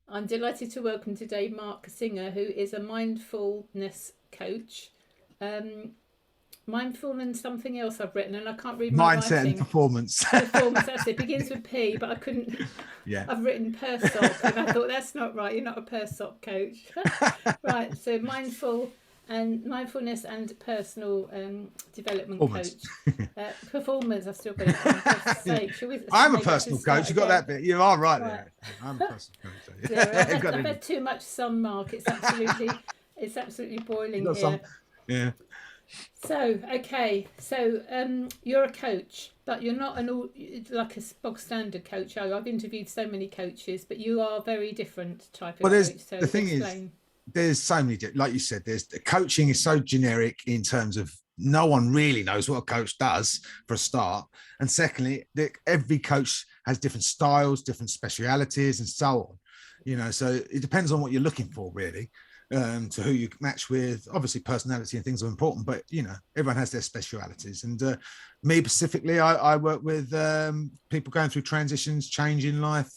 I'm delighted to welcome today Marc Singer, who is a mindfulness coach. Um, Mindful and something else I've written, and I can't read my Mindset and writing. performance. Performance, that's it. Begins with P, but I couldn't. Yeah. I've written PERSOC, and I thought that's not right. You're not a PERSOC coach, right? So mindfulness and personal development Performance. coach. Performance. I've still got it wrong. For God's sake, I'm a maybe I should personal coach. start You got again. that bit. You are right Right. there. I'm a personal coach. Yeah, You got I've it. had too much sun, Mark. It's absolutely You boiling got some. here. Yeah. So, okay, so you're a coach, but you're not an all like a bog standard coach. Oh, I've interviewed so many coaches, but you are a very different type of Well, there's coach. So the thing is, explain. there's so many, like you said, there's coaching is so generic in terms of no one really knows what a coach does for a start. And secondly, every coach has different styles, different specialities, and so on. So it depends on what you're looking for, really. To who you match with. Obviously, personality and things are important, but everyone has their specialities. And me specifically, I work with people going through transitions, change in life,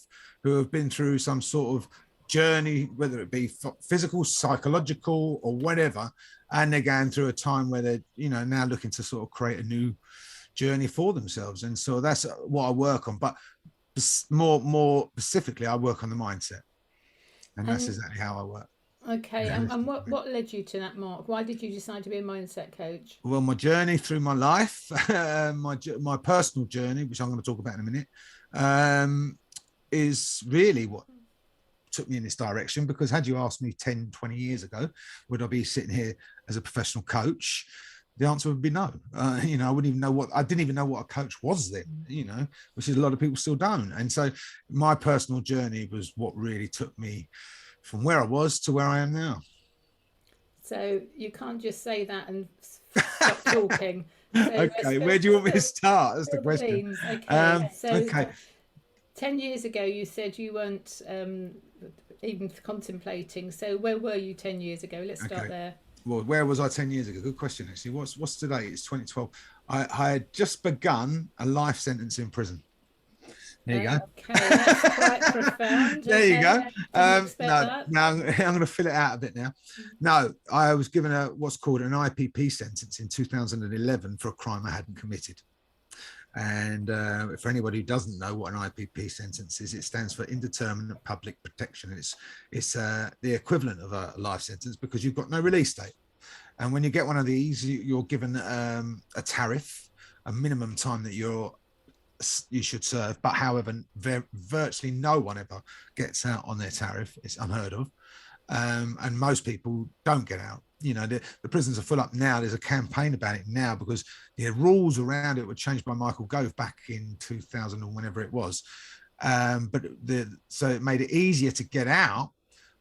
who have been through some sort of journey, whether it be physical, psychological, or whatever, and they're going through a time where they're now looking to sort of create a new journey for themselves. And so that's what I work on. But more specifically, I work on the mindset, and that's And exactly how I work. okay, and what led you to that, Mark? Why did you decide to be a mindset coach? Well, my journey through my life, my personal journey, which I'm going to talk about in a minute, is really what took me in this direction. Because had you asked me 10, 20 years ago, would I be sitting here as a professional coach? The answer would be no. I didn't even know what a coach was then, which is a lot of people still don't. And so my personal journey was what really took me from where I was to where I am now. So you can't just say that and stop talking. So Okay, where do you want me to start? That's the spill the question. beans. Okay, so Okay, 10 years ago, you said you weren't even contemplating. So where were you 10 years ago? Let's start okay. there. Well, where was I 10 years ago? Good question, actually. What's today? It's 2012. I had just begun a life sentence in prison. There you go. Okay, that's quite profound. There you Okay, go. didn't expect No, that. no, I'm going to fill it out a bit now. No, I was given what's called an IPP sentence in 2011 for a crime I hadn't committed. And for anybody who doesn't know what an IPP sentence is, it stands for Indeterminate Public Protection. It's the equivalent of a life sentence because you've got no release date. And when you get one of these, you're given a tariff, a minimum time that you should serve. But however, virtually no one ever gets out on their tariff. It's unheard of. And most people don't get out. The prisons are full up now. There's a campaign about it now because the rules around it were changed by Michael Gove back in 2000 or whenever it was. So it made it easier to get out.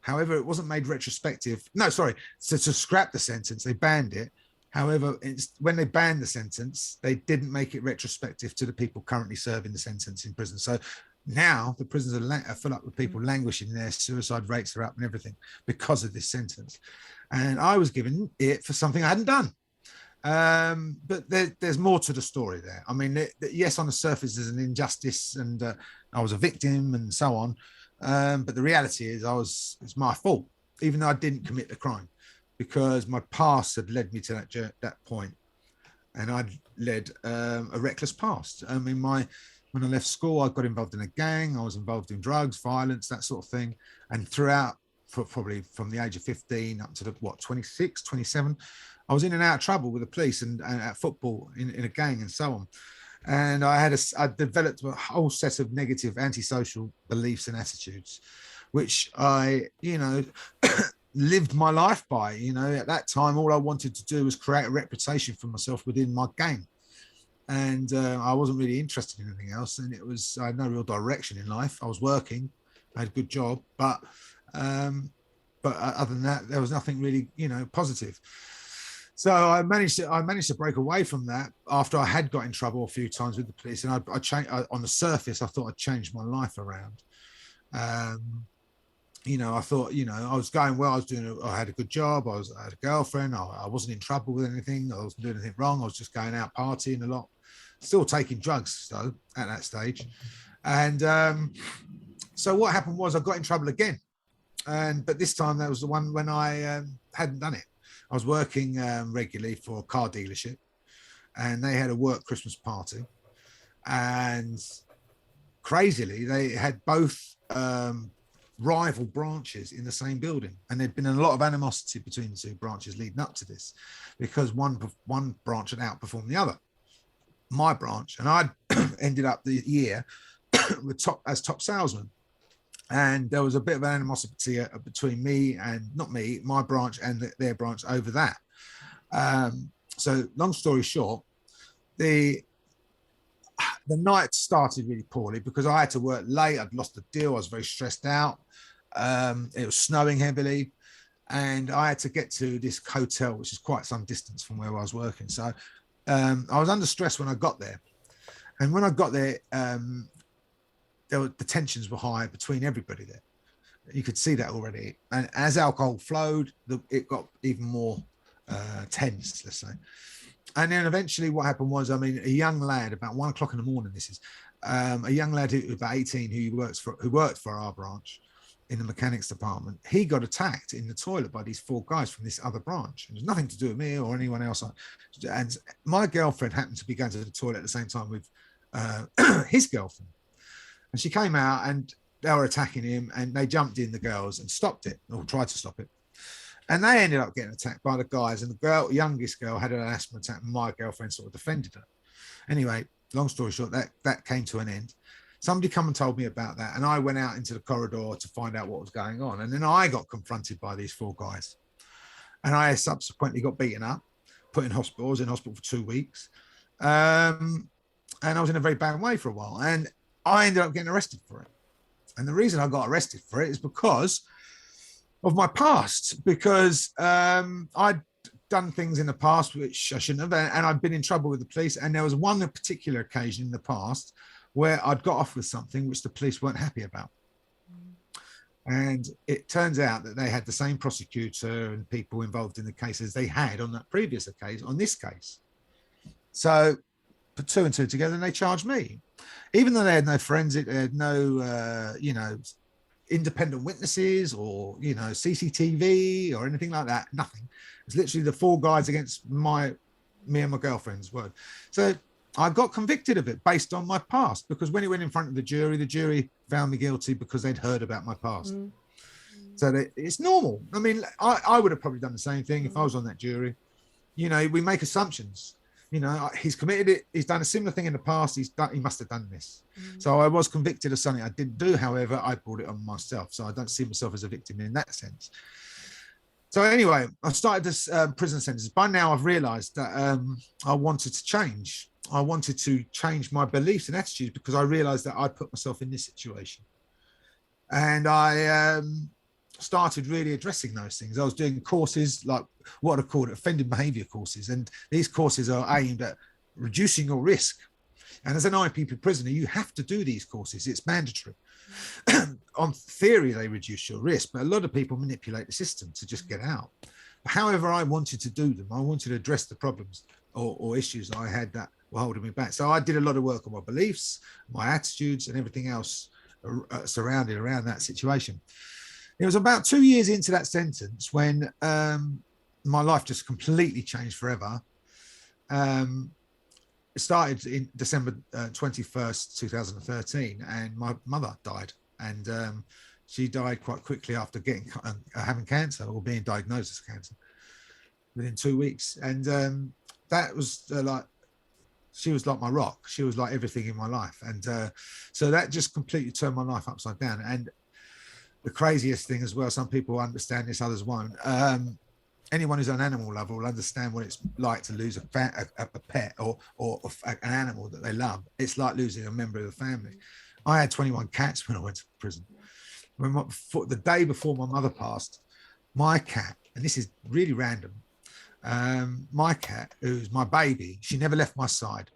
However, it wasn't made retrospective. No, sorry. So to scrap the sentence, they banned it. However, when they banned the sentence, they didn't make it retrospective to the people currently serving the sentence in prison. So now the prisons are full up with people languishing. Their suicide rates are up and everything because of this sentence. And I was given it for something I hadn't done. But there's more to the story there. I mean, yes, on the surface there's an injustice and I was a victim and so on. But the reality is it's my fault, even though I didn't commit the crime, because my past had led me to that point, and I'd led a reckless past. I mean, when I left school, I got involved in a gang. I was involved in drugs, violence, that sort of thing. And throughout, probably from the age of 15 up to 26, 27, I was in and out of trouble with the police and at football in a gang and so on. And I developed a whole set of negative antisocial beliefs and attitudes, which I, lived my life by. At that time, all I wanted to do was create a reputation for myself within my gang. And I wasn't really interested in anything else. And I had no real direction in life. I was working, I had a good job, but other than that, there was nothing really, positive. So I managed to break away from that after I had got in trouble a few times with the police. And I changed on the surface. I thought I'd changed my life around. I thought, I was going well. I had a good job. I had a girlfriend. I wasn't in trouble with anything. I wasn't doing anything wrong. I was just going out partying a lot, still taking drugs though at that stage. And so what happened was I got in trouble again. But this time that was the one when I hadn't done it. I was working regularly for a car dealership, and they had a work Christmas party, and crazily they had both rival branches in the same building, and there'd been a lot of animosity between the two branches leading up to this, because one branch had outperformed the other, my branch, and I'd ended up the year with top salesman. And there was a bit of animosity between my branch and their branch over that. So long story short, the night started really poorly because I had to work late. I'd lost the deal. I was very stressed out. It was snowing heavily, and I had to get to this hotel, which is quite some distance from where I was working. So I was under stress when I got there. And when I got there, the tensions were high between everybody there. You could see that already. And as alcohol flowed, it got even more tense, let's say. And then eventually what happened was, a young lad, about 1 o'clock in the morning, this is, a young lad who was about 18 who worked for our branch in the mechanics department. He got attacked in the toilet by these 4 guys from this other branch. It was nothing to do with me or anyone else. And my girlfriend happened to be going to the toilet at the same time with his girlfriend. And she came out and they were attacking him, and they jumped in, the girls, and stopped it, or tried to stop it. And they ended up getting attacked by the guys, and the youngest girl had an asthma attack, and my girlfriend sort of defended her. Anyway, long story short, that came to an end. Somebody come and told me about that, and I went out into the corridor to find out what was going on. And then I got confronted by these 4 guys. And I subsequently got beaten up, put in hospital. I was in hospital for 2 weeks. And I was in a very bad way for a while. And I ended up getting arrested for it. And the reason I got arrested for it is because of my past, because I'd done things in the past which I shouldn't have, and I'd been in trouble with the police. And there was one particular occasion in the past where I'd got off with something which the police weren't happy about. And it turns out that they had the same prosecutor and people involved in the case as they had on that previous occasion, on this case. So put 2 and 2 together, and they charged me. Even though they had no forensic, they had no, independent witnesses or, CCTV or anything like that, nothing. It's literally the 4 guys against me and my girlfriend's word. So I got convicted of it based on my past, because when it went in front of the jury found me guilty because they'd heard about my past. So it's normal. I would have probably done the same thing if I was on that jury. We make assumptions. He's committed it. He's done a similar thing in the past. He must have done this. So I was convicted of something I didn't do. However, I brought it on myself. So I don't see myself as a victim in that sense. So anyway, I started this prison sentence. By now, I've realised that I wanted to change. I wanted to change my beliefs and attitudes, because I realised that I put myself in this situation. And I started really addressing those things. I was doing courses like what I called offended behaviour courses. And these courses are aimed at reducing your risk. And as an IPP prisoner, you have to do these courses. It's mandatory. On theory, they reduce your risk, but a lot of people manipulate the system to just get out. However, I wanted to do them. I wanted to address the problems or issues I had that were holding me back. So I did a lot of work on my beliefs, my attitudes, and everything else surrounded around that situation. It was about 2 years into that sentence when my life just completely changed forever. It started in December 21st, 2013, and my mother died. And she died quite quickly after having cancer, or being diagnosed as cancer, within 2 weeks. And that was she was like my rock. She was like everything in my life. And so that just completely turned my life upside down. And the craziest thing as well, some people understand this, others won't. Anyone who's on an animal level will understand what it's like to lose a pet or an animal that they love. It's like losing a member of the family. I had 21 cats when I went to prison. The day before my mother passed, my cat, and this is really random, my cat, who's my baby, she never left my side.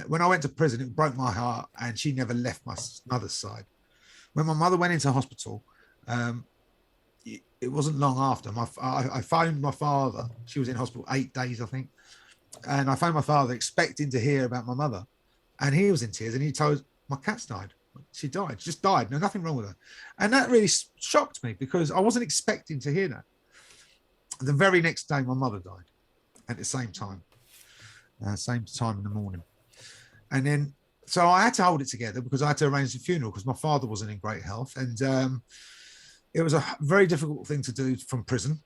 When I went to prison, it broke my heart, and she never left my mother's side. When my mother went into hospital, it wasn't long after. I phoned my father. She was in hospital 8 days, I think. And I phoned my father expecting to hear about my mother. And he was in tears, and he told my cat's died. She died, just died. No, nothing wrong with her. And that really shocked me because I wasn't expecting to hear that. The very next day, my mother died at the same time in the morning. And then, so I had to hold it together because I had to arrange the funeral because my father wasn't in great health. And it was a very difficult thing to do from prison.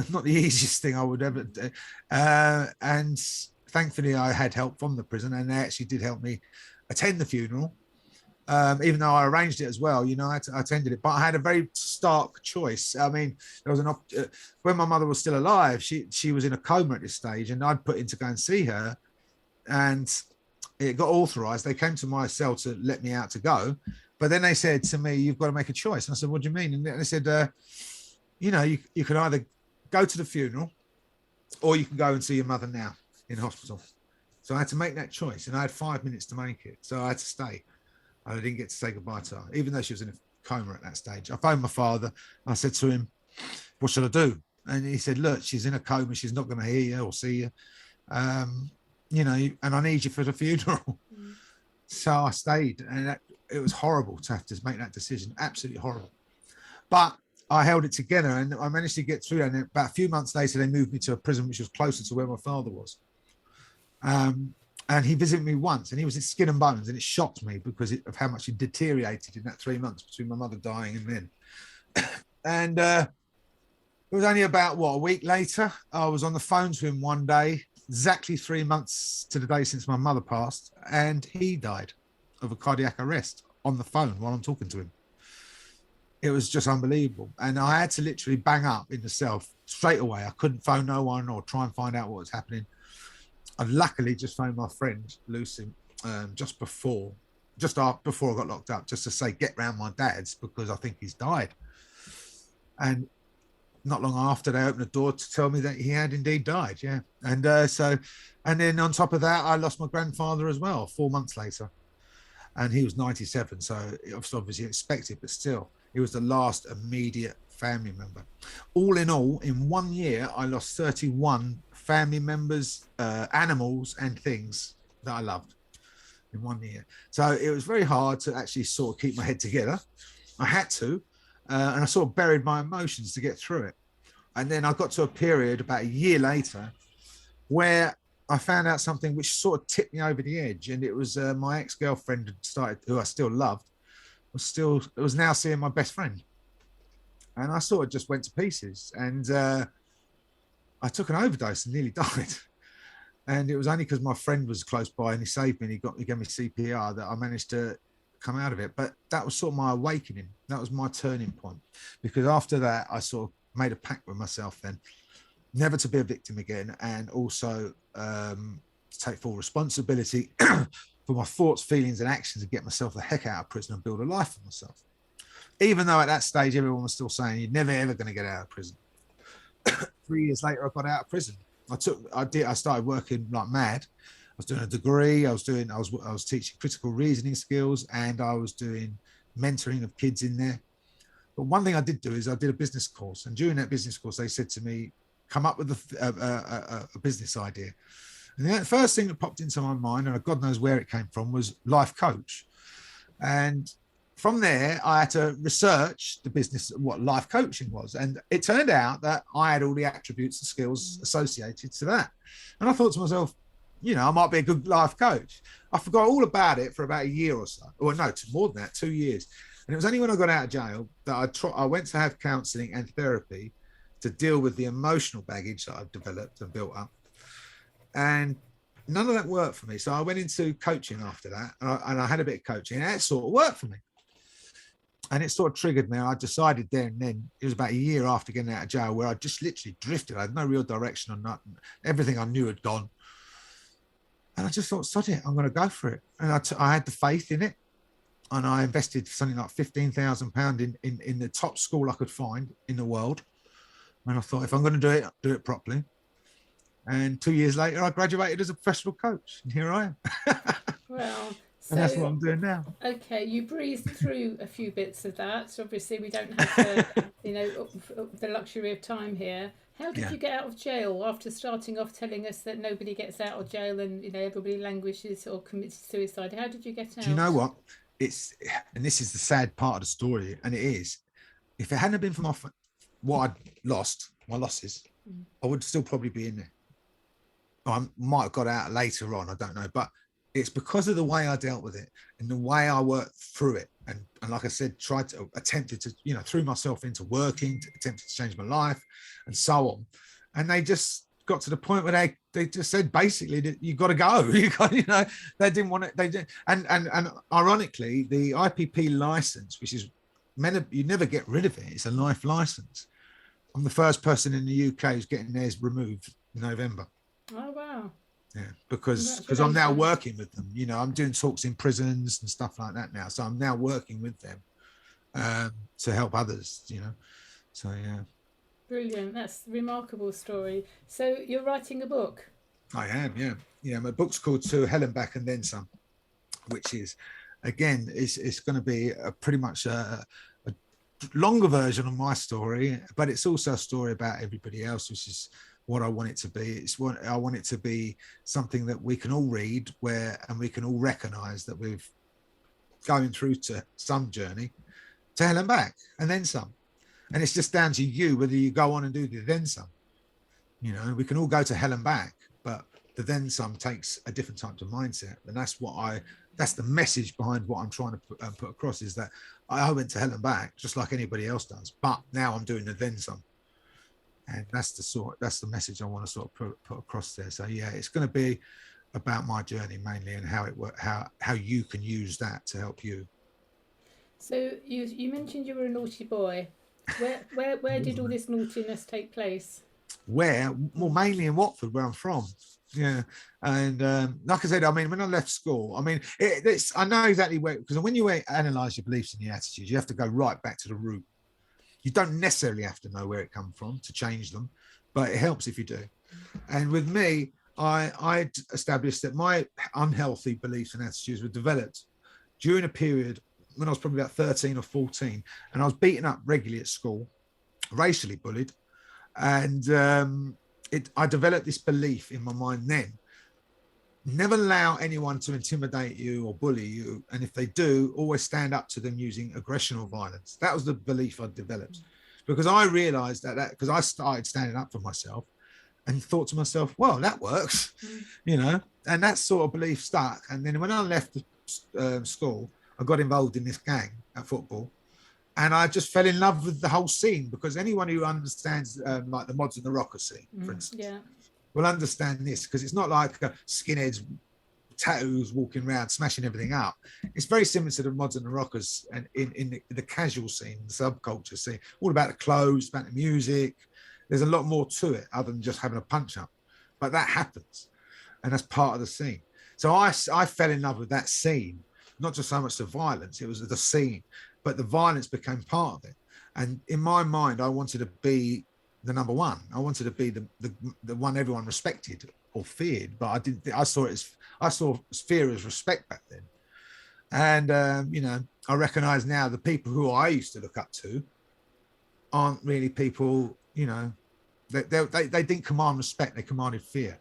Not the easiest thing I would ever do. And thankfully, I had help from the prison, and they actually did help me attend the funeral. Even though I arranged it as well, I attended it, but I had a very stark choice. I mean, there was when my mother was still alive, she was in a coma at this stage, and I'd put in to go and see her, and it got authorized. They came to my cell to let me out to go, but then they said to me, "You've got to make a choice." And I said, "What do you mean?" And they said, you can either go to the funeral, or you can go and see your mother now in hospital. So I had to make that choice, and I had 5 minutes to make it, so I had to stay. I didn't get to say goodbye to her, even though she was in a coma at that stage. I phoned my father. I said to him, "What should I do?" And he said, "Look, she's in a coma. She's not going to hear you or see you. And I need you for the funeral." So I stayed, and it was horrible to have to make that decision. Absolutely horrible. But I held it together, and I managed to get through. And about a few months later, they moved me to a prison which was closer to where my father was. And he visited me once, and he was in skin and bones, and it shocked me because of how much he deteriorated in that 3 months between my mother dying and then. And it was only about, a week later, I was on the phone to him one day, exactly 3 months to the day since my mother passed, and he died of a cardiac arrest on the phone while I'm talking to him. It was just unbelievable. And I had to literally bang up in the cell straight away. I couldn't phone no one or try and find out what was happening. I luckily just phoned my friend Lucy just before I got locked up, just to say, get round my dad's because I think he's died. And not long after, they opened the door to tell me that he had indeed died. Yeah. And and then on top of that, I lost my grandfather as well 4 months later, and he was 97. So it was obviously expected, but still, he was the last immediate family member. All in all, in 1 year, I lost 31 family members, animals and things that I loved in 1 year. So it was very hard to actually sort of keep my head together. I had to, and I sort of buried my emotions to get through it. And then I got to a period about a year later where I found out something which sort of tipped me over the edge. And it was my ex-girlfriend who I still loved, was now seeing my best friend. And I sort of just went to pieces. And I took an overdose and nearly died. And it was only because my friend was close by and he saved me and he gave me CPR that I managed to come out of it. But that was sort of my awakening. That was my turning point. Because after that, I sort of made a pact with myself then, never to be a victim again, and also to take full responsibility for my thoughts, feelings, and actions, and get myself the heck out of prison and build a life for myself. Even though at that stage, everyone was still saying, you're never, ever going to get out of prison. 3 years later, I got out of prison. I started working like mad. I was doing a degree. I was teaching critical reasoning skills, and I was doing mentoring of kids in there. But one thing I did do is I did a business course. And during that business course, they said to me, come up with a business idea. And the first thing that popped into my mind, and God knows where it came from, was life coach. And from there, I had to research the business, what life coaching was. And it turned out that I had all the attributes and skills associated to that. And I thought to myself, I might be a good life coach. I forgot all about it for about a year or so. Or no, more than that, 2 years. And it was only when I got out of jail that I went to have counseling and therapy to deal with the emotional baggage that I've developed and built up. And none of that worked for me. So I went into coaching after that, and I had a bit of coaching, and that sort of worked for me. And it sort of triggered me. I decided there and then, it was about a year after getting out of jail, where I just literally drifted. I had no real direction or nothing. Everything I knew had gone. And I just thought, sod it, I'm going to go for it. And I had the faith in it. And I invested something like £15,000 in the top school I could find in the world. And I thought, if I'm going to do it properly. And 2 years later, I graduated as a professional coach. And here I am. Well, so, and that's what I'm doing now. Okay, you breezed through a few bits of that. So obviously, we don't have the luxury of time here. How did you get out of jail after starting off telling us that nobody gets out of jail and everybody languishes or commits suicide? How did you get out? Do you know what? and this is the sad part of the story, and it is, if it hadn't been for what I'd lost, my losses, I would still probably be in there. I might have got out later on, I don't know, but it's because of the way I dealt with it and the way I worked through it. And like I said, attempted to, threw myself into working, attempted to change my life and so on. And they just got to the point where they just said basically that you got to go. They didn't want it. They did. And ironically, the IPP license, which is you never get rid of it. It's a life license. I'm the first person in the UK who's getting theirs removed in November. Oh, wow. Yeah, because I'm now working with them. I'm doing talks in prisons and stuff like that now. So I'm now working with them to help others, So, yeah. Brilliant. That's a remarkable story. So you're writing a book? I am, yeah. Yeah, my book's called To Hell and Back and Then Some, which is, again, it's going to be pretty much a longer version of my story, but it's also a story about everybody else, which is what I want it to be. I want it to be something that we can all read and we can all recognize that we've going through to some journey to hell and back and then some. And it's just down to you whether you go on and do the then some. We can all go to hell and back, but the then some takes a different type of mindset. And that's the message behind what I'm trying to put across, is that I went to hell and back just like anybody else does, but now I'm doing the then some. And that's the message I want to sort of put across there. So yeah, it's going to be about my journey mainly and how it works, how you can use that to help you. So you mentioned you were a naughty boy. Where did all this naughtiness take place? Well, mainly in Watford, where I'm from. Yeah, and like I said, when I left school, I know exactly where, because when you analyse your beliefs and your attitudes, you have to go right back to the root. You don't necessarily have to know where it comes from to change them, but it helps if you do. And with me, I established that my unhealthy beliefs and attitudes were developed during a period when I was probably about 13 or 14, and I was beaten up regularly at school, racially bullied, and I developed this belief in my mind then: never allow anyone to intimidate you or bully you. And if they do, always stand up to them using aggression or violence. That was the belief I developed, because I realized that because I started standing up for myself and thought to myself, well, that works, and that sort of belief stuck. And then when I left school, I got involved in this gang at football. And I just fell in love with the whole scene, because anyone who understands like the Mods and the Rockers scene, for instance, will understand this, because it's not like skinheads, tattoos walking around smashing everything up. It's very similar to the Mods and the Rockers, and in the casual scene, the subculture scene, all about the clothes, about the music. There's a lot more to it other than just having a punch up, but that happens, and that's part of the scene. So I fell in love with that scene, not just so much the violence, it was the scene, but the violence became part of it. And in my mind, I wanted to be the number one. I wanted to be the one everyone respected or feared, but I didn't. I saw fear as respect back then. And I recognize now the people who I used to look up to aren't really people. They didn't command respect; they commanded fear.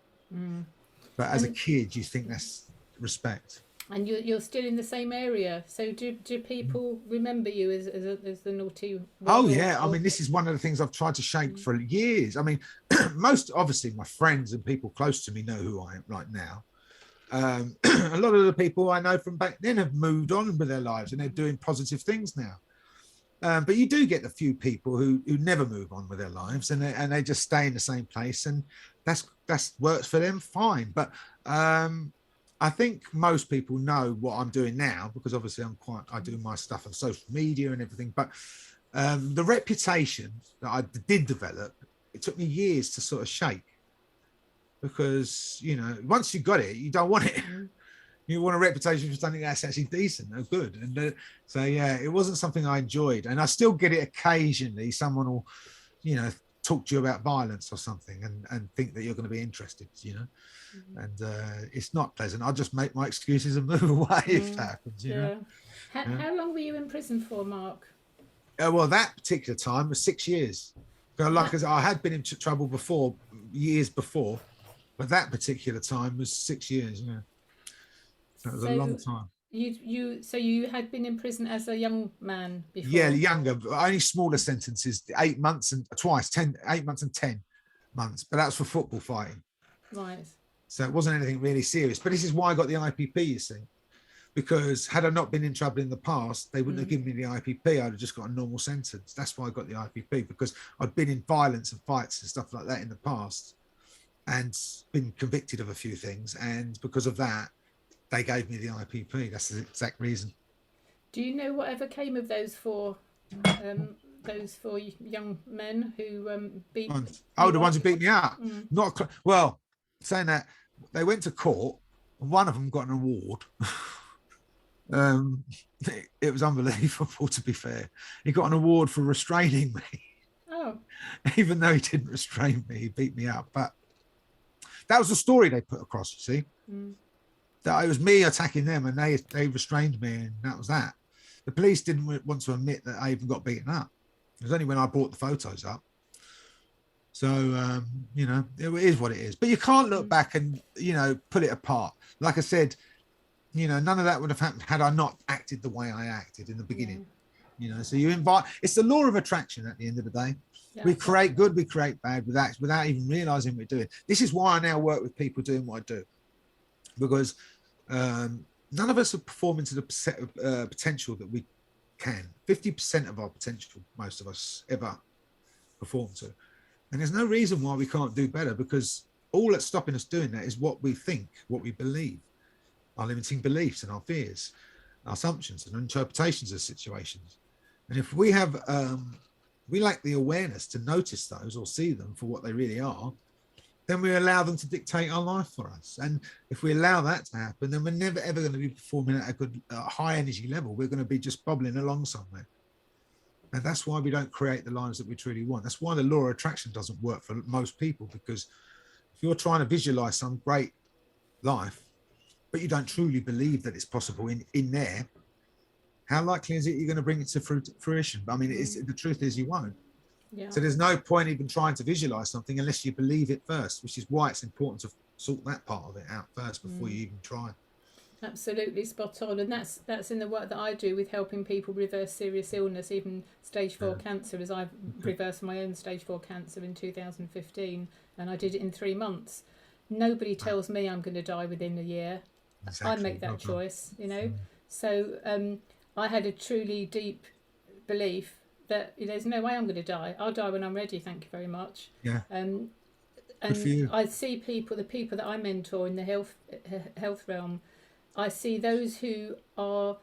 But as a kid, you think that's respect. And you're still in the same area, so do people remember you as the naughty? Oh yeah, this is one of the things I've tried to shape for years. Most obviously my friends and people close to me know who I am right now. A lot of the people I know from back then have moved on with their lives and they're doing positive things now. But you do get a few people who never move on with their lives and they just stay in the same place, and that's works for them fine. But I think most people know what I'm doing now, because obviously I do my stuff on social media and everything. But the reputation that I did develop, it took me years to sort of shake, because once you got it, you don't want it. You want a reputation for something that's actually decent or good. And so yeah, it wasn't something I enjoyed, and I still get it occasionally. Someone will talk to you about violence or something and think that you're going to be interested, and it's not pleasant. I'll just make my excuses and move away if that happens. How long were you in prison for, Mark? Well, that particular time was 6 years. Like I had been in trouble before, years before, but that particular time was 6 years. Yeah, that was a long time. So you had been in prison as a young man before? Yeah, younger, only smaller sentences, 8 months and twice, 8 months and 10 months. But that's for football fighting. Right. So it wasn't anything really serious. But this is why I got the IPP, you see. Because had I not been in trouble in the past, they wouldn't have given me the IPP. I'd have just got a normal sentence. That's why I got the IPP, because I'd been in violence and fights and stuff like that in the past and been convicted of a few things. And because of that, they gave me the IPP. That's the exact reason. Do you know whatever came of those four young men who beat? Oh, the ones who beat me up. Mm. Not well. Saying that, they went to court, and one of them got an award. It was unbelievable, to be fair. He got an award for restraining me. Oh. Even though he didn't restrain me, he beat me up. But that was the story they put across, you see. That it was me attacking them, and they restrained me, and that was that. The police didn't want to admit that I even got beaten up. It was only when I brought the photos up. So, it is what it is. But you can't look back and, pull it apart. Like I said, none of that would have happened had I not acted the way I acted in the beginning. So it's the law of attraction at the end of the day. Yeah. We create good, we create bad without even realizing what we're doing. This is why I now work with people doing what I do, because none of us are performing to the potential that we can. 50% of our potential, most of us ever perform to. And there's no reason why we can't do better, because all that's stopping us doing that is what we think, what we believe, our limiting beliefs and our fears, our assumptions and interpretations of situations. And if we have, we lack the awareness to notice those or see them for what they really are, then we allow them to dictate our life for us. And if we allow that to happen, then we're never, ever going to be performing at a good, high energy level. We're going to be just bobbling along somewhere. And that's why we don't create the lives that we truly want. That's why the law of attraction doesn't work for most people, because if you're trying to visualize some great life, but you don't truly believe that it's possible in there, how likely is it you're going to bring it to fruition? I mean, the truth is you won't. Yeah. So there's no point even trying to visualize something unless you believe it first, which is why it's important to sort that part of it out first before you even try. Absolutely spot on. And that's in the work that I do with helping people reverse serious illness, even stage 4 cancer, as I've reversed my own stage 4 cancer in 2015, and I did it in 3 months. Nobody tells me I'm going to die within a year. Exactly. I make that choice, So I had a truly deep belief that there's no way I'm going to die. I'll die when I'm ready, thank you very much. Yeah. And I see the people that I mentor in the health realm, I see those who are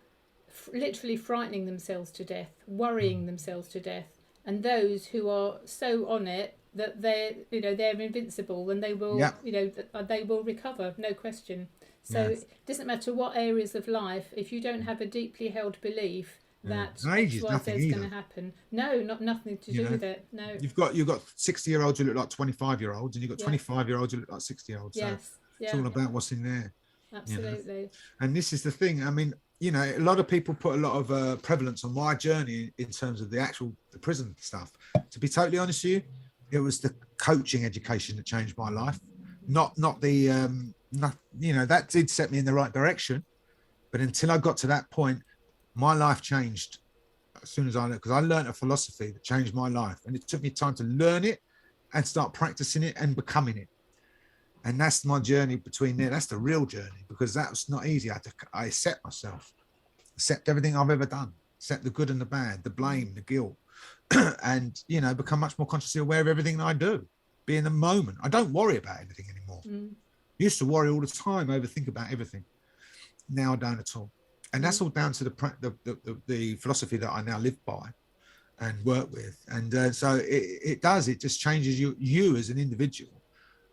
literally frightening themselves to death, worrying themselves to death, and those who are so on it that they're invincible, and they will they will recover, no question. So it doesn't matter what areas of life, if you don't have a deeply held belief that X, Y, Z is going to happen. No, nothing to do with it. No. You've got 60-year-olds who look like 25-year-olds, and you've got 25-year-olds who look like 60-year-olds. So it's all about what's in there. Absolutely. And this is the thing. I mean, a lot of people put a lot of prevalence on my journey in terms of the prison stuff. To be totally honest with you, it was the coaching education that changed my life. Not the that did set me in the right direction, but until I got to that point, my life changed as soon as because I learned a philosophy that changed my life, and it took me time to learn it and start practicing it and becoming it. And that's my journey between there. That's the real journey, because that was not easy. I accept myself, accept everything I've ever done, accept the good and the bad, the blame, the guilt, and become much more consciously aware of everything that I do. Be in the moment. I don't worry about anything anymore. Used to worry all the time, overthink about everything. Now I don't at all. And that's all down to the philosophy that I now live by and work with. And so it just changes you as an individual.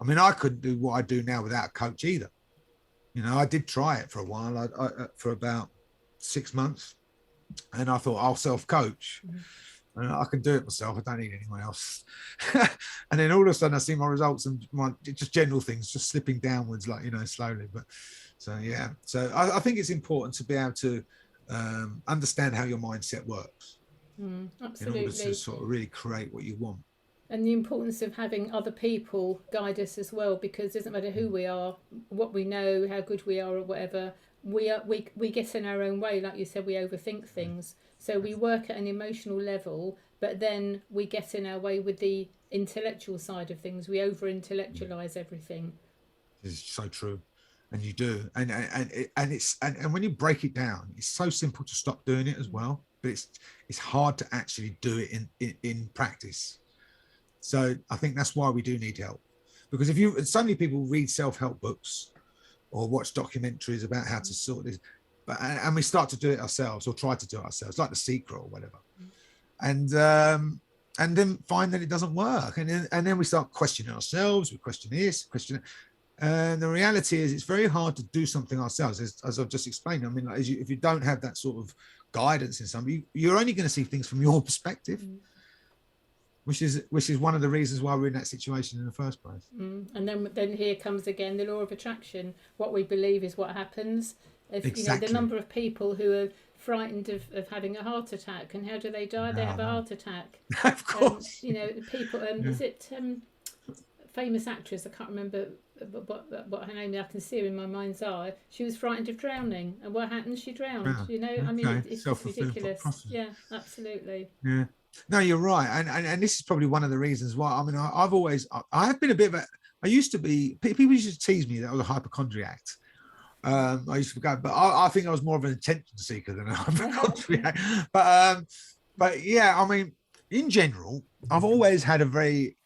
I mean, I couldn't do what I do now without a coach either. I did try it for a while, for about 6 months, and I thought I'll self-coach. I can do it myself. I don't need anyone else. And then all of a sudden I see my results and just general things just slipping downwards, like, slowly. But so I think it's important to be able to understand how your mindset works. Absolutely. In order to sort of really create what you want. And the importance of having other people guide us as well, because it doesn't matter who we are, what we know, how good we are or whatever, we get in our own way, like you said, we overthink things. So we work at an emotional level, but then we get in our way with the intellectual side of things. We over intellectualize everything. It's so true. And you do, and when you break it down, it's so simple to stop doing it as well, but it's hard to actually do it in practice. So I think that's why we do need help, because so many people read self-help books or watch documentaries about how to sort this, and we start to do it ourselves or try to do it ourselves, like The Secret or whatever, and then find that it doesn't work, and then we start questioning ourselves. We question this, question. And the reality is, it's very hard to do something ourselves, as I've just explained. I mean, like, if you don't have that sort of guidance in somebody, you're only going to see things from your perspective, which is one of the reasons why we're in that situation in the first place. And then here comes again the law of attraction. What we believe is what happens. If Exactly. the number of people who are frightened of having a heart attack, and how do they die? They have a heart attack. Of course. People. Is it famous actress? I can't remember what her name is. I can see her in my mind's eye. She was frightened of drowning, and what happened? She drowned. Okay. I mean, it's just ridiculous. Yeah, absolutely. Yeah. No, you're right, and this is probably one of the reasons why. I mean, I've been a bit of a. I used to be. People used to tease me that I was a hypochondriac. I used to go, but I think I was more of an attention seeker than a hypochondriac. But yeah, I mean, in general, I've always had a very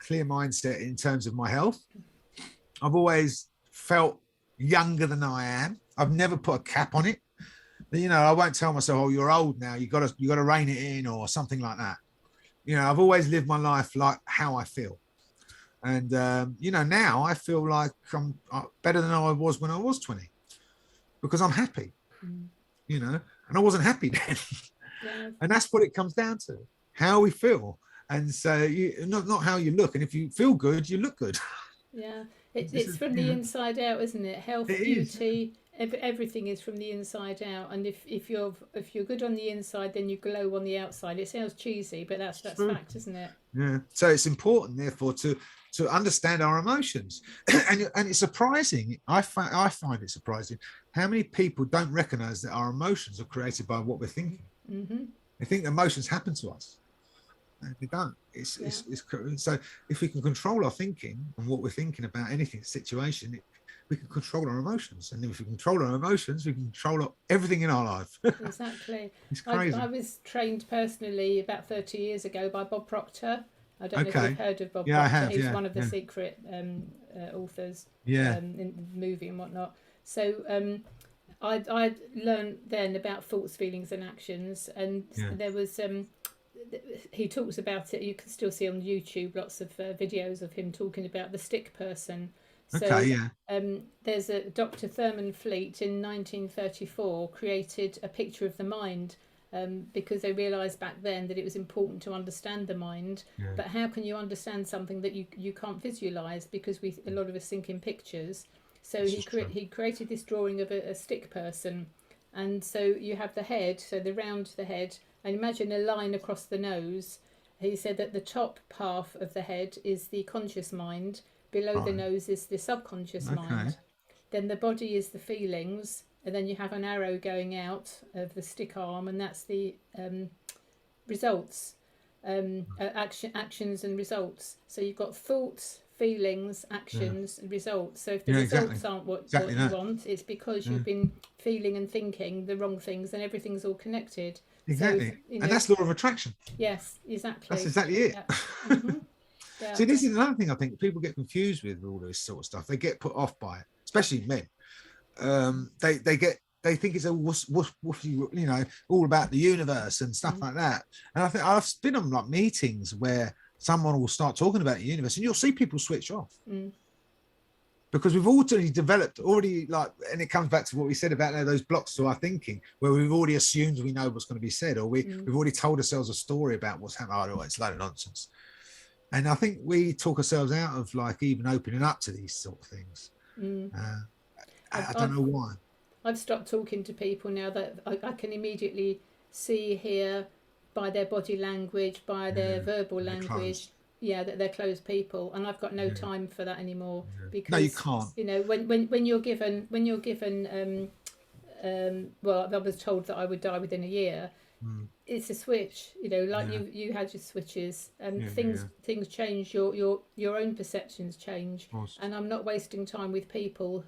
clear mindset in terms of my health. I've always felt younger than I am. I've never put a cap on it. I won't tell myself, "Oh, you're old now. You got to rein it in," or something like that. I've always lived my life like how I feel, and now I feel like I'm better than I was when I was 20, because I'm happy. And I wasn't happy then, and that's what it comes down to: how we feel. And so, not how you look. And if you feel good, you look good. Yeah, it's from the inside out, isn't it? Health, beauty, everything is from the inside out. And if you're good on the inside, then you glow on the outside. It sounds cheesy, but that's fact, isn't it? Yeah. So it's important, therefore, to understand our emotions. and it's surprising. I find it surprising how many people don't recognise that our emotions are created by what we're thinking. They think emotions happen to us. They don't. So if we can control our thinking and what we're thinking about anything situation, we can control our emotions, and if we control our emotions, we can control everything in our life. Exactly. It's crazy. I was trained personally about 30 years ago by Bob Proctor. I don't know if you've heard of Bob Proctor. I have. He's one of the secret authors in the movie and whatnot. So I learned then about thoughts, feelings, and actions, and there was. He talks about it. You can still see on YouTube lots of videos of him talking about the stick person. So there's a Dr. Thurman Fleet in 1934 created a picture of the mind, because they realised back then that it was important to understand the mind. But how can you understand something that you can't visualise, because a lot of us think in pictures. So he created this drawing of a stick person, and so you have the head, so the head. And imagine a line across the nose. He said that the top half of the head is the conscious mind, below the nose is the subconscious mind. Then the body is the feelings, and then you have an arrow going out of the stick arm, and that's the results, actions and results. So you've got thoughts, feelings, actions, and results. So if the results aren't what you want, it's because you've been feeling and thinking the wrong things, and everything's all connected. Exactly. So, and that's law of attraction. Yes, exactly. That's exactly it. Yeah. See, this is another thing I think people get confused with all this sort of stuff. They get put off by it, especially men. They think it's all about the universe and stuff like that. And I think I've been on like meetings where someone will start talking about the universe, and you'll see people switch off. Because we've developed, and it comes back to what we said about those blocks to our thinking, where we've already assumed we know what's going to be said, or we've already told ourselves a story about what's happening. Oh, it's a load of nonsense. And I think we talk ourselves out of even opening up to these sort of things. I don't know why. I've stopped talking to people now that I can immediately see, hear by their body language, by their verbal language, that they're closed people, and I've got no time for that anymore. Because no, you can't. You know, when you're given well, I was told that I would die within a year. It's a switch, you know, like you had your switches, and things change. Your own perceptions change, and I'm not wasting time with people.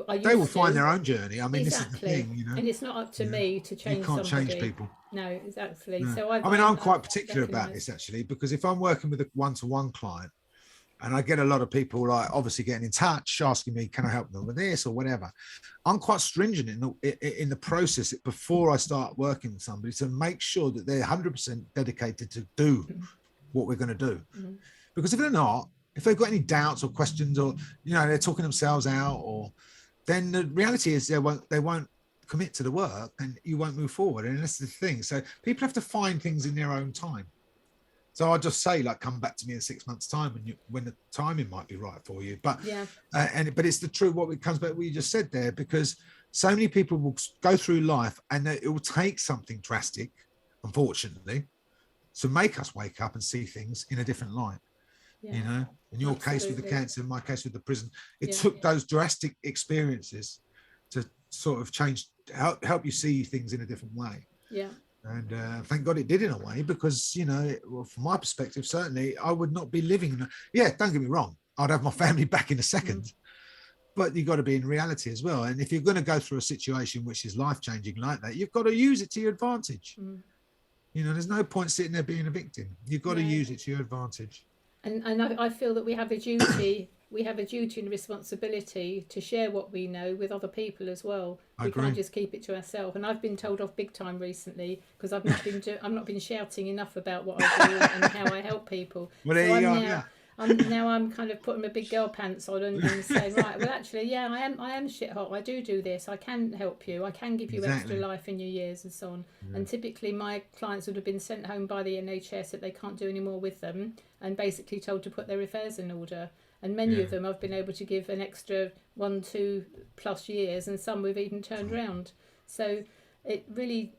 They will find their own journey. I mean, exactly. This is the thing, you know, and it's not up to me to change. You can't somebody. change people. No, exactly. No. So I'm quite particular about this, actually, because if I'm working with a one-to-one client, and I get a lot of people like obviously getting in touch, asking me, can I help them with this or whatever? I'm quite stringent in the process before I start working with somebody to make sure that they're 100% dedicated to do what we're going to do. Because if they're not, if they've got any doubts or questions, or, you know, they're talking themselves out, or then the reality is they won't commit to the work, and you won't move forward. And that's the thing. So people have to find things in their own time. So I'll just say, like, come back to me in 6 months' time when the timing might be right for you. But but it's the truth. What comes back, what you just said there, because so many people will go through life, and it will take something drastic, unfortunately, to make us wake up and see things in a different light. You know, in your case with the cancer, in my case with the prison, it took those drastic experiences to sort of help you see things in a different way. And thank God it did, in a way, because, you know, from my perspective, certainly I would not be living. Don't get me wrong, I'd have my family back in a second, but you've got to be in reality as well. And if you're going to go through a situation which is life-changing like that, you've got to use it to your advantage. You know, there's no point sitting there being a victim. You've got to use it to your advantage. And I feel that we have a duty. We have a duty and responsibility to share what we know with other people as well. We can't just keep it to ourselves. And I've been told off big time recently because I've not been shouting enough about what I do and how I help people. Well, there you are. I'm kind of putting my big girl pants on and saying, right, well, actually, I am shit hot. I do this. I can help you. I can give you extra life in your years and so on. And typically my clients would have been sent home by the NHS that they can't do any more with them, and basically told to put their affairs in order. And many of them I've been able to give an extra 1-2+ years, and some we've even turned around. So it really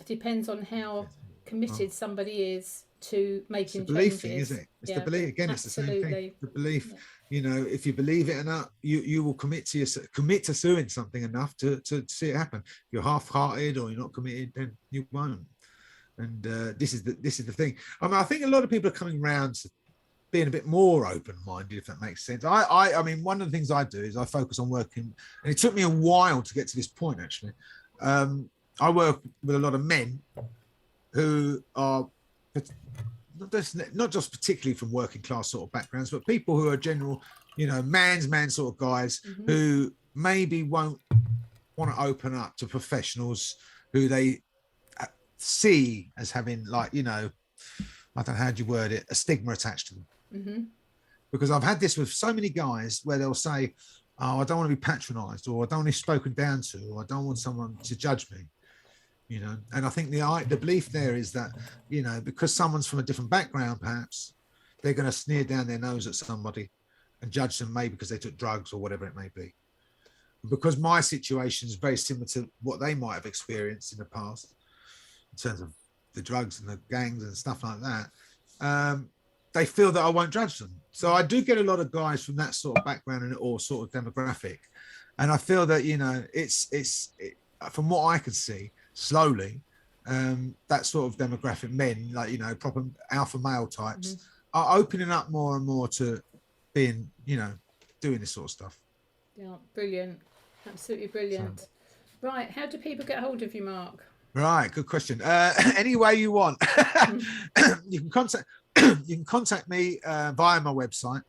depends on how committed somebody is to making changes. It's the belief changes. Thing, isn't it? It's the belief. Again, absolutely. It's the same thing. The belief. You know, if you believe it enough, you will commit to doing something enough to see it happen. If you're half-hearted or you're not committed, then you won't. And this is the thing. I mean, I think a lot of people are coming around to being a bit more open-minded, if that makes sense. I mean, one of the things I do is I focus on working, and it took me a while to get to this point, actually. I work with a lot of men who are not just particularly from working class sort of backgrounds, but people who are general, you know, man's man sort of guys who maybe won't want to open up to professionals who they see as having, like, you know, I don't know, how do you word it, a stigma attached to them. Because I've had this with so many guys where they'll say, oh, I don't want to be patronized, or I don't want to be spoken down to, or I don't want someone to judge me, you know. And I think the belief there is that, you know, because someone's from a different background, perhaps they're going to sneer down their nose at somebody and judge them, maybe because they took drugs or whatever it may be. Because my situation is very similar to what they might have experienced in the past in terms of the drugs and the gangs and stuff like that, they feel that I won't judge them. So I do get a lot of guys from that sort of background or sort of demographic, and I feel that, you know, it's from what I can see, slowly, that sort of demographic, men, like, you know, proper alpha male types, are opening up more and more to being, you know, doing this sort of stuff. Yeah, brilliant, absolutely brilliant. So, right, how do people get hold of you, Marc? Right, good question. Any way you want. You can contact me via my website,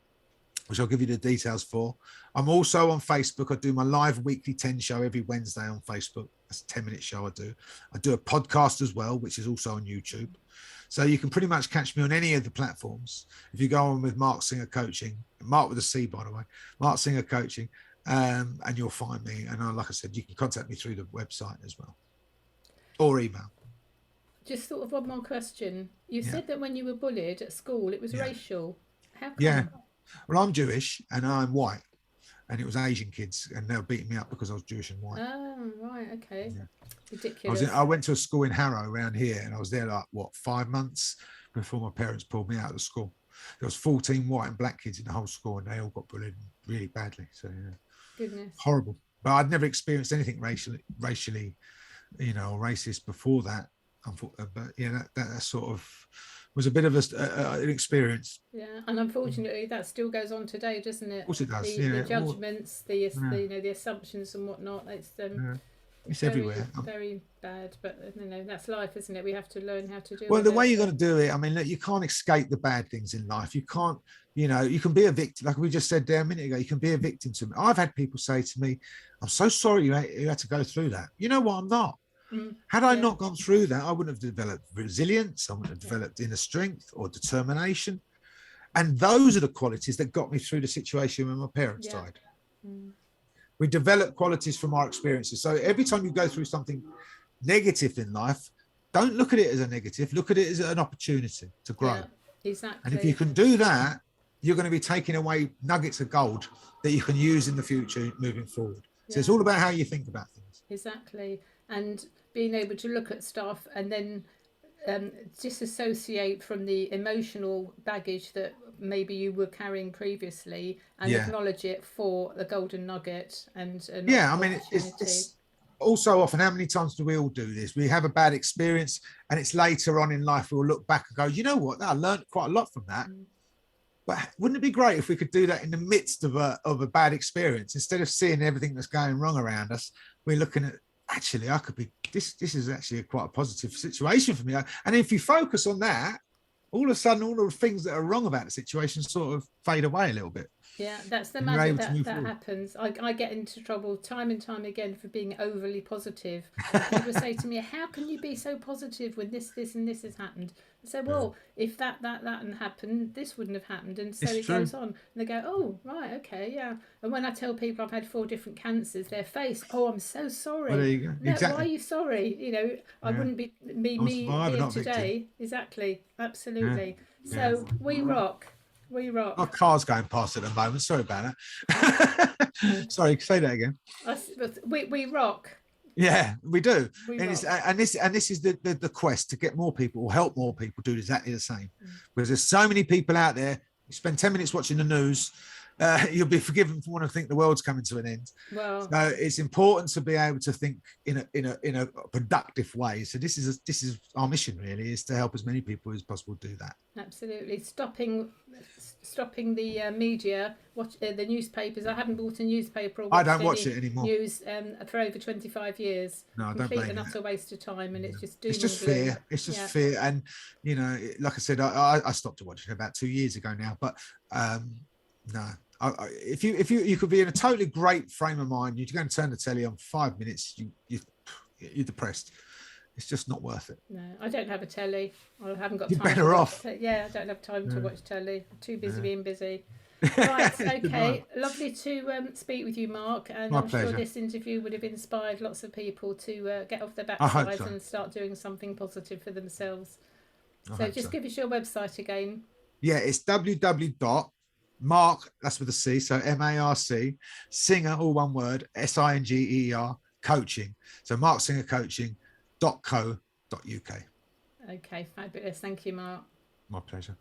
which I'll give you the details for. I'm also on Facebook. I do my live weekly 10 show every Wednesday on Facebook. That's a 10-minute show I do. I do a podcast as well, which is also on YouTube. So you can pretty much catch me on any of the platforms. If you go on with Marc Singer Coaching, Marc with a C, by the way, Marc Singer Coaching, and you'll find me. And like I said, you can contact me through the website as well, or email. Just sort of one more question. You said that when you were bullied at school, it was racial. How come? Yeah. Well, I'm Jewish and I'm white, and it was Asian kids, and they were beating me up because I was Jewish and white. Oh, right. Okay. Yeah. Ridiculous. I went to a school in Harrow around here, and I was there like, 5 months before my parents pulled me out of the school. There was 14 white and black kids in the whole school, and they all got bullied really badly. So yeah, Goodness, horrible. But I'd never experienced anything racially, you know, or racist before that. But yeah, that sort of was a bit of an experience. Yeah, and unfortunately, that still goes on today, doesn't it? Of course it does. The judgments, the you know, the assumptions and whatnot. It's very, everywhere. Very bad, but you know, that's life, isn't it? We have to learn how to do it. Well, the way you're going to do it, I mean, look, you can't escape the bad things in life. You can't, you know, you can be a victim. Like we just said there a minute ago, you can be a victim to me. I've had people say to me, I'm so sorry you had to go through that. You know what? I'm not. Had I not gone through that, I wouldn't have developed resilience. I wouldn't have developed inner strength or determination. And those are the qualities that got me through the situation when my parents died. We develop qualities from our experiences. So every time you go through something negative in life, don't look at it as a negative. Look at it as an opportunity to grow. Yeah, exactly. And if you can do that, you're going to be taking away nuggets of gold that you can use in the future moving forward. So it's all about how you think about things. Exactly. And being able to look at stuff and then disassociate from the emotional baggage that maybe you were carrying previously and acknowledge it for the golden nugget and I mean it's also often, how many times do we all do this? We have a bad experience and it's later on in life we'll look back and go, you know what, I learned quite a lot from that. But wouldn't it be great if we could do that in the midst of a bad experience? Instead of seeing everything that's going wrong around us, we're looking at, actually, I could be, this is actually quite a positive situation for me. And if you focus on that, all of a sudden, all of the things that are wrong about the situation sort of fade away a little bit. Yeah, that's the magic that happens. I get into trouble time and time again for being overly positive. People say to me, how can you be so positive when this and this has happened? I say, well, if that hadn't happened, this wouldn't have happened. And so it goes on. And they go, oh, right, okay, yeah. And when I tell people I've had 4 different cancers, their face, oh, I'm so sorry. Well, there you go. No, exactly. Why are you sorry? You know, I wouldn't be me here today. Exactly, absolutely. So we rock. We rock. Our car's going past at the moment. Sorry about that. Sorry, say that again. We rock. Yeah, we do. This is the quest to get more people or help more people do exactly the same. Because there's so many people out there. You spend 10 minutes watching the news, you'll be forgiven for wanting to think the world's coming to an end. Well, so it's important to be able to think in a productive way. So this is our mission, really, is to help as many people as possible do that. Absolutely, stopping the media, the newspapers. I haven't bought a newspaper or I don't watch it anymore. News for over 25 years. No, I don't blame you. Complete and utter waste of time, and it's just doom it's just fear. It's just fear, and you know, like I said, I stopped watching about 2 years ago now. But no, if you could be in a totally great frame of mind, you're going to turn the telly on 5 minutes, you're depressed. It's just not worth it. No, I don't have a telly. I haven't got You're time. Better off. I don't have time to watch telly. I'm too busy being busy. Right, okay. Lovely to speak with you, Marc. And I'm sure this interview would have inspired lots of people to get off their backsides and start doing something positive for themselves. So just give us your website again. Yeah, it's www.marc, that's with a C, so MARC, Singer, all one word, SINGER, coaching. So marcsingercoaching.co.uk. Okay, fabulous. Thank you, Marc. My pleasure.